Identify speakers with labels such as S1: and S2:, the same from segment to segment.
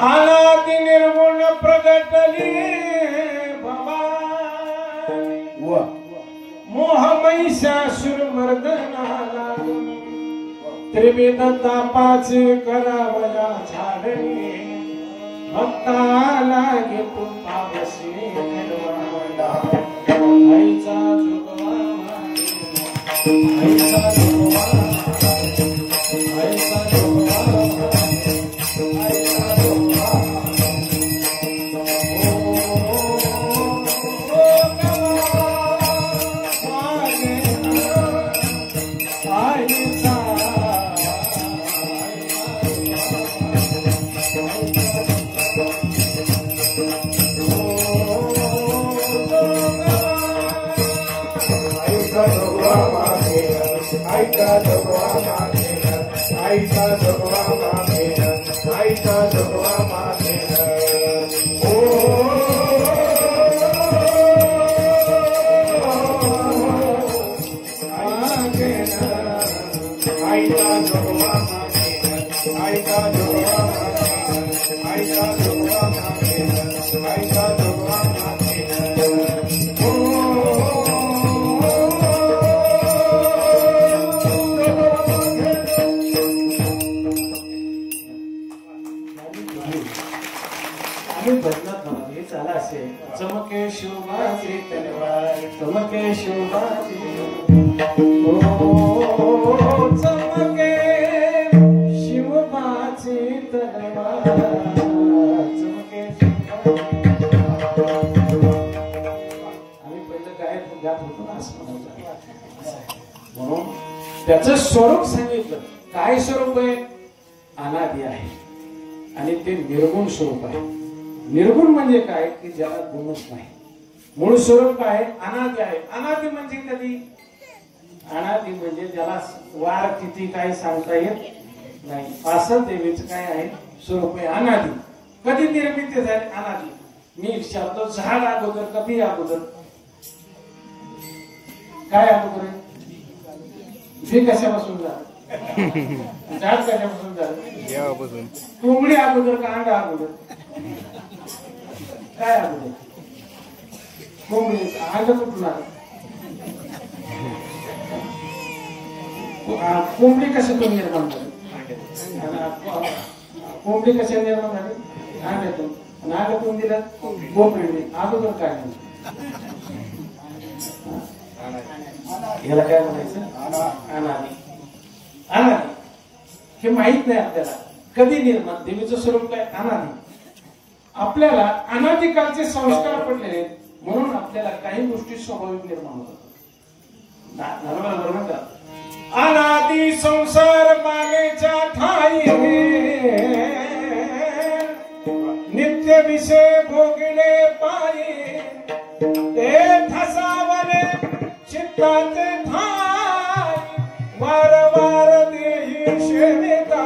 S1: अनादि निर्गुण प्रगटली भवानी मोह महिषासुर मर्दनाला त्रिविध तापाचे करावया झाडणी भक्ताला घेतो पावसी निर्वाणा आईचा जोगवा आईचा जोगवा आईचा जोगवा आईचा जोगवा चमके शोभाची तलवार चमके शोभाची चमके शिवबाची तलवार चमके आम्ही पहिलं गायत गात होतो ना असं म्हणून त्याचं स्वरूप सांगितलं. काय स्वरूप आहे? अनादि आहे आणि ते निर्गुण स्वरूप आहे. निर्गुण म्हणजे काय की ज्याला गुणच नाही. मूळ स्वरूप काय? अनादि आहे. अनादि म्हणजे कधी? अनादि म्हणजे ज्याला वार किती काय सांगता येत नाही असं देवीचं काय आहे? स्वरूप आहे अनादि. कधी निर्मिती झाली? अनादि. मी शब्द झाड अगोदर कधी अगोदर काय अगोदर आहे? मी कशापासून झालं? झाड कशापासून झालं? कोंबडी अगोदर का अंडा अगोदर? काय अगोदर? कोंबडी. अंड कुठून आलं? कोंबडी कशातून निर्माण झाली? कोंबडी कशा निर्माण झाली? अंड्यातून. अंड कोण दिलं? कोंबडीने. अगोदर काय झालं? याला काय म्हणायचं? अनादि. अनादि हे माहित नाही आपल्याला. कधी निर्माण? देवीचं स्वरूप काय? अनादि. आपल्याला अनादिकालचे संस्कार पडलेले आहेत म्हणून आपल्याला काही गोष्टी स्वाभाविक निर्माण होतात. बरोबर का? अनादि संसार मालेच्या ठाई नित्य विषय भोगले पायी ते ठसावले चित्ताचे ठाई वारंवार देही शेविता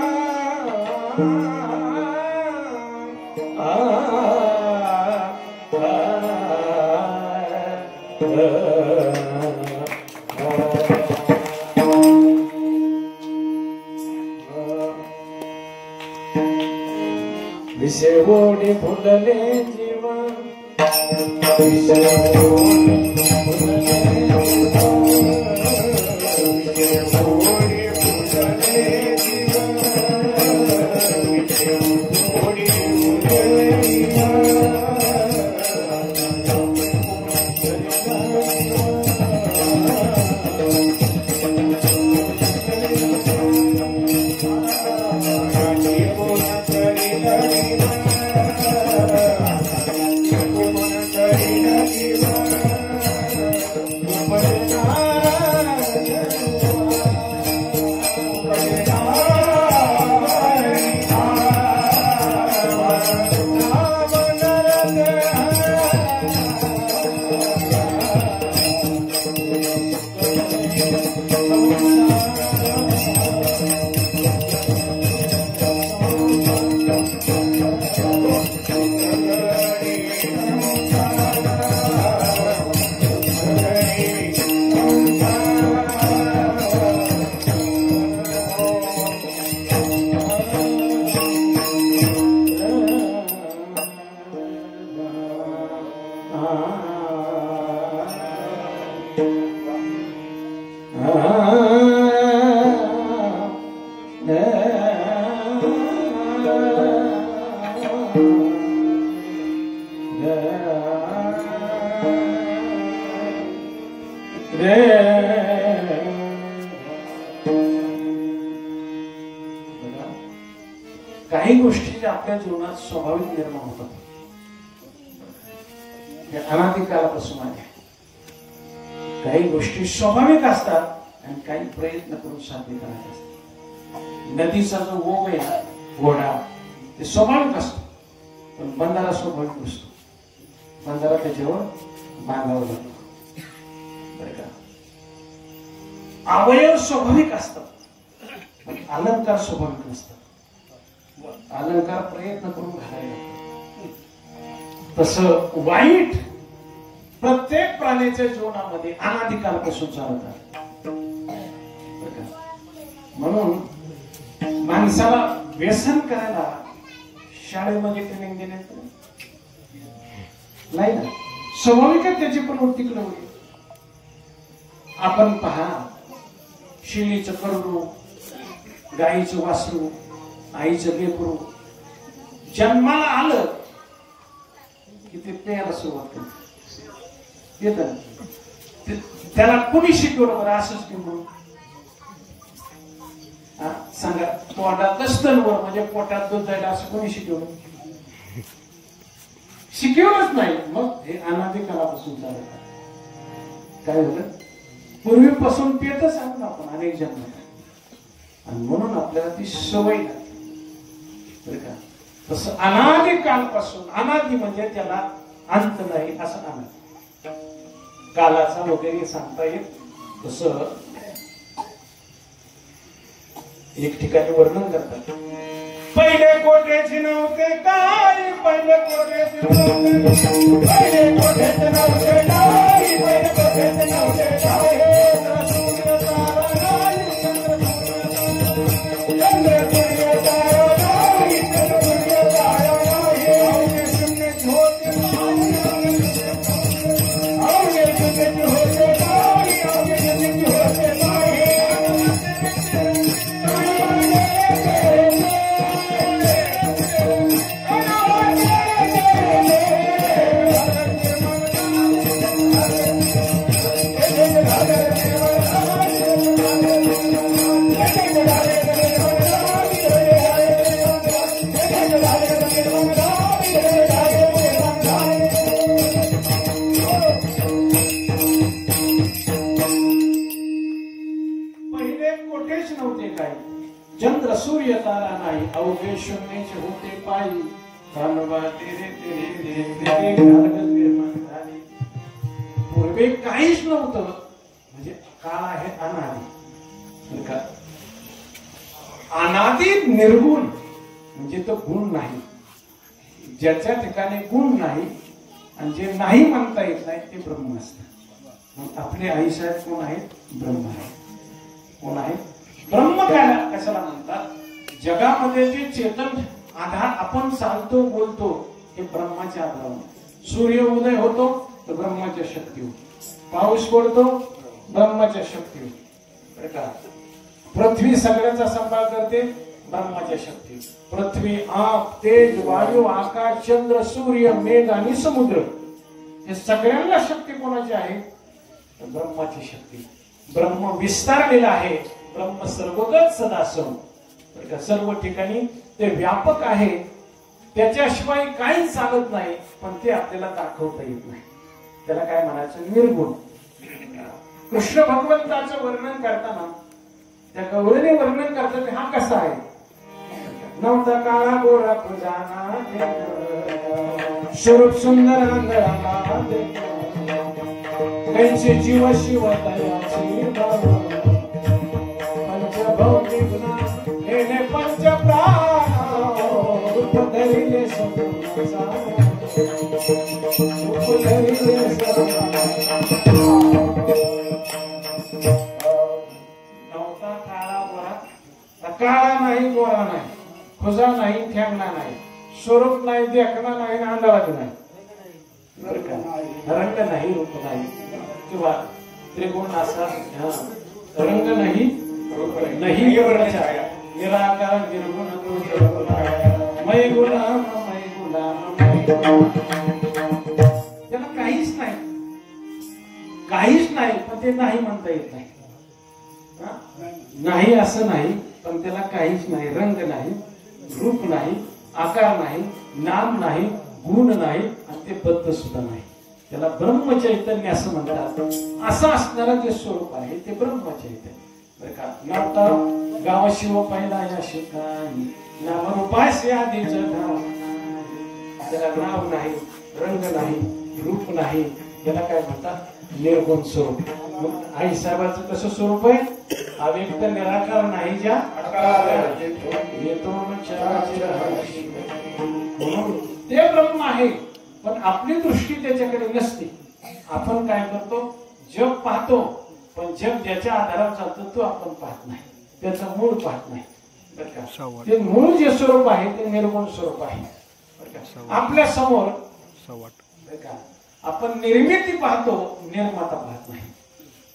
S1: विषय ओढी फुलले जीवन विषय ओढी फुलले काही गोष्टी ज्या आपल्या जीवनात स्वाभाविक निर्माण होतात, हे अनादिकालापासून आहे. काही गोष्टी स्वाभाविक असतात आणि काही प्रयत्न करून साध्य करायचे असतात. नदीचा जो ओघ आहे ना, ओढा, ते स्वाभाविक असतो, पण बंधारा स्वाभाविक नसतो. बंधारा त्याच्यावर बांधावा लागतो. बरं का? अवयव स्वाभाविक असतात, पण अलंकार स्वाभाविक नसतात. अलंकार प्रयत्न करून घालायला लागतात. तसं वाईट प्रत्येक प्राण्याच्या जीवनामध्ये अनादिकालपासून चालत आहे. म्हणून माणसाला व्यसन करायला शाळेमध्ये ट्रेनिंग देण्यात नाही ना, स्वाभाविकच त्याची पण उत्तिकडे होईल. आपण पहा, शिळीचं करडू, गाईचं वासरू, आईचं लेकरू जन्माला आलं की ते प्यायला सुरुवात करत येत. त्याला कुणी शिकवलं बरं असंच की म्हणून सांगा, पोटात स्तनवर म्हणजे पोटात दूध जायला असं कोणी शिकवलं? शिकवलंच नाही. मग हे अनादिकालापासून चालत आहे. काय झालं? पूर्वीपासून पेतच आहोत आपण अनेक जन्म, आणि म्हणून आपल्याला ती सवय लागते. बरं का? तसं अनादिकालपासून, अनादि म्हणजे त्याला अंत नाही असं अनादि, कालाचा वगैरे सांगता येत. तसं एक ठिकाणी वर्णन करतात, पहिले कोठेच नव्हते काय, पहिले कोठेच नव्हते, पहिले कोठेच नव्हते काय, पहिले कोठेच नव्हते काय, चंद्र सूर्य तारा नाही, अवघे शून्याचे होते पायी, पूर्वे काहीच नव्हतं. म्हणजे काळ आहे अनादि. अनादि निर्गुण म्हणजे तो गुण नाही. ज्याच्या ठिकाणी गुण नाही आणि जे नाही म्हणता येत नाही ते ब्रह्म असतं. मग आपले आई साहेब कोण आहेत? ब्रह्म आहे. कोण आहे? ब्रह्म. काय कशाला म्हणतात? जगामध्ये जे चेतन आधार आपण चालतो बोलतो हे ब्रह्माच्या आधारावर. सूर्य उदय होतो तर ब्रह्माच्या शक्तीवर, पाऊस पडतो ब्रह्माच्या शक्तीवर. का पृथ्वी सगळ्याचा सांभाळ करते ब्रह्माच्या शक्ती. पृथ्वी, आप, तेज, वायू, आकाश, चंद्र, सूर्य, मेघ आणि समुद्र हे सगळ्यांना शक्ती कोणाची आहे? ब्रह्माची शक्ती. ब्रह्म विस्तारलेला आहे. ब्रह्म सर्वगत सदासव. सर्व ठिकाणी ते व्यापक आहे. त्याच्याशिवाय काही चालत नाही, पण ते आपल्याला दाखवता येत नाही. त्याला काय म्हणायचं? निर्गुण. कृष्ण भगवंताचं वर्णन करताना त्या गवळीने वर्णन करतात. हा कसा आहे? नव्हता काळा गोरा खुजाना, स्वरूप सुंदर नंदराला, कैसे जीव शिव तयाची पंचभौतिक हेने पंच प्राण उपधरिले समुद्राचा, उपधरिले नव्हता काळा गोरा, काळा नाही गोरा नाही, खुजा नाही, ठेंगणा नाही, स्वरूप नाही, देखणा नाही, आंधळा नाही, रंग नाही, रूप नाही, किंवा त्रिगुण असा रंग नाही, नाही निराकार निर्गुण मय गुलाम मय गुलाम. त्याला काहीच नाही, काहीच नाही, पण ते नाही म्हणता येत नाही. नाही असं नाही, पण त्याला काहीच नाही. रंग नाही, रूप नाही, आकार नाही, नाम नाही, गुण नाही आणि ते बद्ध सुद्धा नाही. त्याला ब्रह्मचैतन्य असं म्हणतात. असं असणारं जे स्वरूप आहे ते ब्रह्मचैतन्य. बरं का, नाता गाव शिव पहिला या शिकाई नामरूपाशी आधीच धाव. त्याला नाव नाही, रंग नाही, रूप नाही, त्याला काय म्हणतात निर्गुण स्वरूप. मग आई साहेबांचं कसं स्वरूप आहे? अव्यक्त निराकार नाही ज्या येतो म्हणून ते ब्रह्म आहे. पण आपली दृष्टी त्याच्याकडे नसते. आपण काय करतो? जग पाहतो, पण जग ज्याच्या आधारावर चालतो तो आपण पाहत नाही, त्याचा मूळ पाहत नाही. बरं का, ते मूळ जे स्वरूप आहे ते निर्गुण स्वरूप आहे. आपल्या समोर आपण निर्मिती पाहतो, निर्माता पाहत नाही.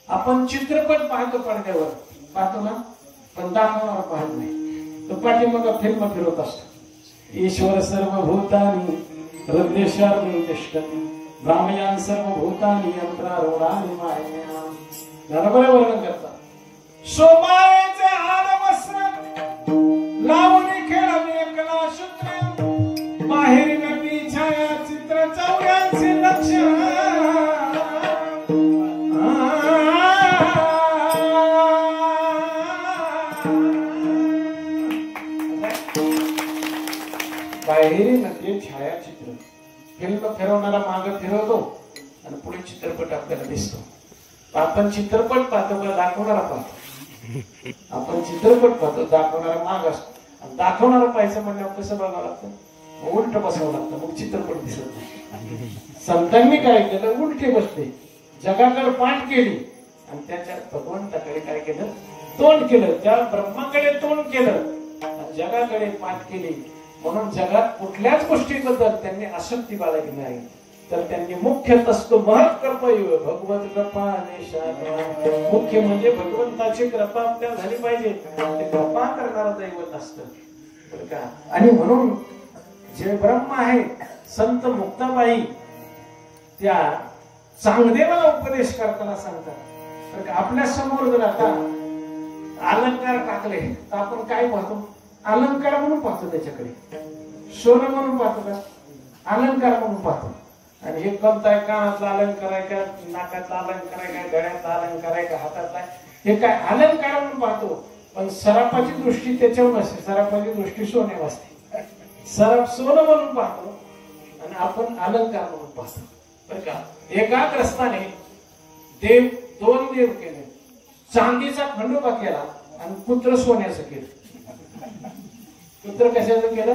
S1: आपण चित्रपट पाहतो, पडद्यावर पाहतो ना, पण दाखवणार पाहत नाही. तो पाठीमागे फिल्म फिरवत असतो. ईश्वर सर्वभूतानी हृदयेशार्जुन तिष्ठति ब्राह्मयान सर्वभूतानी यंत्रारूढानि मायया. बरोबर वर्णन करतात. सोमायेचे आड वस्त्र लावणी खेळणे कला सूत्र बाहेर नदी छाया चित्र चौऱ्यांचे लक्ष बाहेर नदी छायाचित्र. फिल्म फिरवणारा मागे फिरवतो आणि पुढे चित्रपट आपल्याला दिसतो. आपण चित्रपट पाहतो का दाखवणारा पाहतो? आपण चित्रपट पाहतो, दाखवणारा माग असतो. आणि दाखवणारा पाहायचं म्हणल्यावर कसं बघावं लागतं? उलट बसावं लागतं, मग चित्रपट दिसत नाही. संतांनी काय केलं? उलटे बसले, जगाकडे पाठ केली आणि त्याच्या भगवंताकडे काय केलं? तोंड केलं. त्या ब्रह्माकडे तोंड केलं आणि जगाकडे पाठ केली. म्हणून जगात कुठल्याच गोष्टीबद्दल त्यांनी आसक्ती बाळगली नाही. तर त्यांनी मुख्य तस्तो महत् कर्तव्य भगवत कृपा. मुख्य म्हणजे भगवंताची कृपा आपल्याला झाली पाहिजे. ते कृपा करणारं दैवत असतं, बरं का. आणि म्हणून जे ब्रह्म आहे, संत मुक्ताबाई त्या चांगदेवाला उपदेश करताना सांगतात, बरं का. आपल्या समोर जर आता अलंकार टाकले तर आपण काय पाहतो? अलंकार म्हणून पाहतो. त्याच्याकडे सोनं म्हणून पाहतो का? अलंकार म्हणून पाहतो. आणि हे कोणता आहे? कानातला अलंकार आहे का? नाकातला अलंकार आहे का? गळ्यातला अलंकार आहे का? हातातला? हे काय अलंकार म्हणून पाहतो. पण सराफाची दृष्टी त्याच्यावर नसते. सराफाची दृष्टी सोन्यावर असते. सराफ सोनं म्हणून पाहतो आणि आपण अलंकार म्हणून पाहतो, बरं का. एका ग्रस्ताने देव, दोन देव केले. चांदीचा खंडोबा केला आणि पुत्र सोन्याचं केलं. पुत्र कशाचं केलं?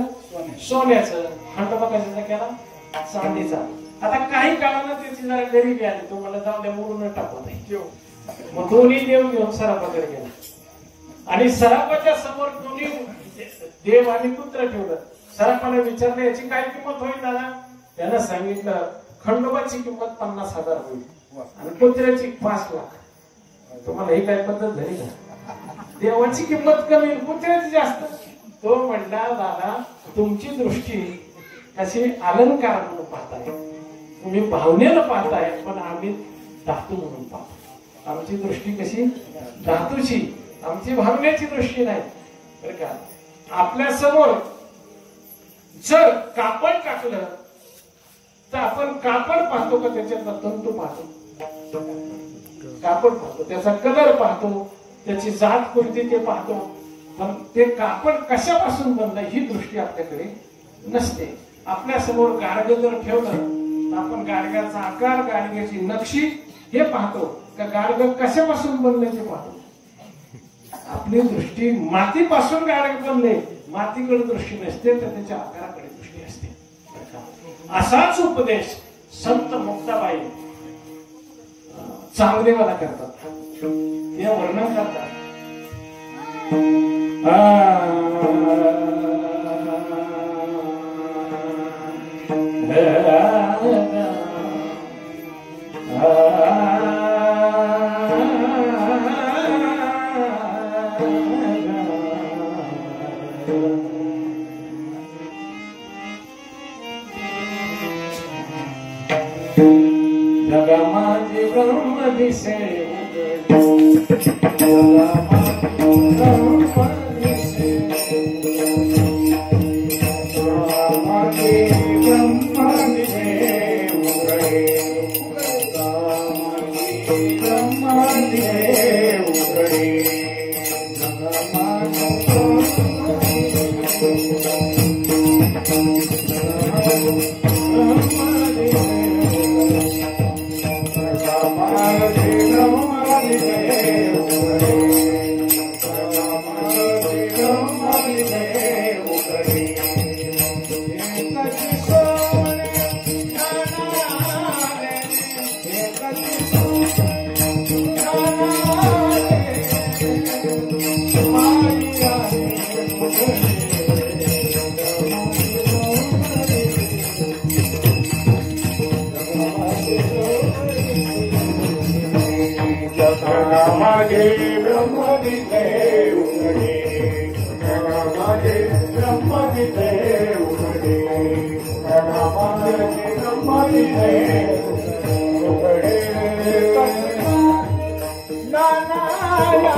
S1: सोन्याचं. खंडोबा कशाचा केला? चांदीचा. आता काही काळानं त्याची जरा गरिबी आली, तो मला जाऊ द्या मोडून टाकत नाही. मग दोन्ही देव घेऊन सराफाकडे गेला आणि सराफाच्या समोर दोन्ही देव आणि पुत्र ठेवलं. सराफाने विचारलं याची काय किंमत होईल दादा? त्यानं सांगितलं खंडोबाची किंमत 50,000 होईल आणि पुत्र्याची 5 लाख. तुम्हाला ही काय पद्धत झाली का? देवाची किंमत कमी, पुत्र्याची जास्त. तो म्हणला दादा तुमची दृष्टी कशी अलंकार म्हणून पाहताय, तुम्ही भावनेला पाहताय, पण आम्ही धातू म्हणून पाहतो. आमची दृष्टी कशी? धातूची. आमची भावनेची दृष्टी नाही, बरं का. आपल्या समोर जर कापड टाकलं तर आपण कापड पाहतो का? त्याच्यातला तंतू पाहतो, कापड पाहतो, त्याचा कलर पाहतो, त्याची जात कोणती ते पाहतो. पण ते कापड कशापासून बनलं ही दृष्टी आपल्याकडे नसते. आपल्या समोर गाडगं जर ठेवलं तर आपण गाडग्याचा आकार, गाडग्याची नक्षी हे पाहतो का गाडगं कशापासून बनले ते पाहतो. आपली दृष्टी मातीपासून गाडगं बनले, मातीकडे दृष्टी नसते, तर त्याच्या आकाराकडे दृष्टी असते. असाच उपदेश संत मुक्ताबाई चांगदेवाला करतात. हे वर्णन करतात. जगा माझे ब्रह्म दिसे, जगा माझे ब्रह्म दिसे.
S2: Na na na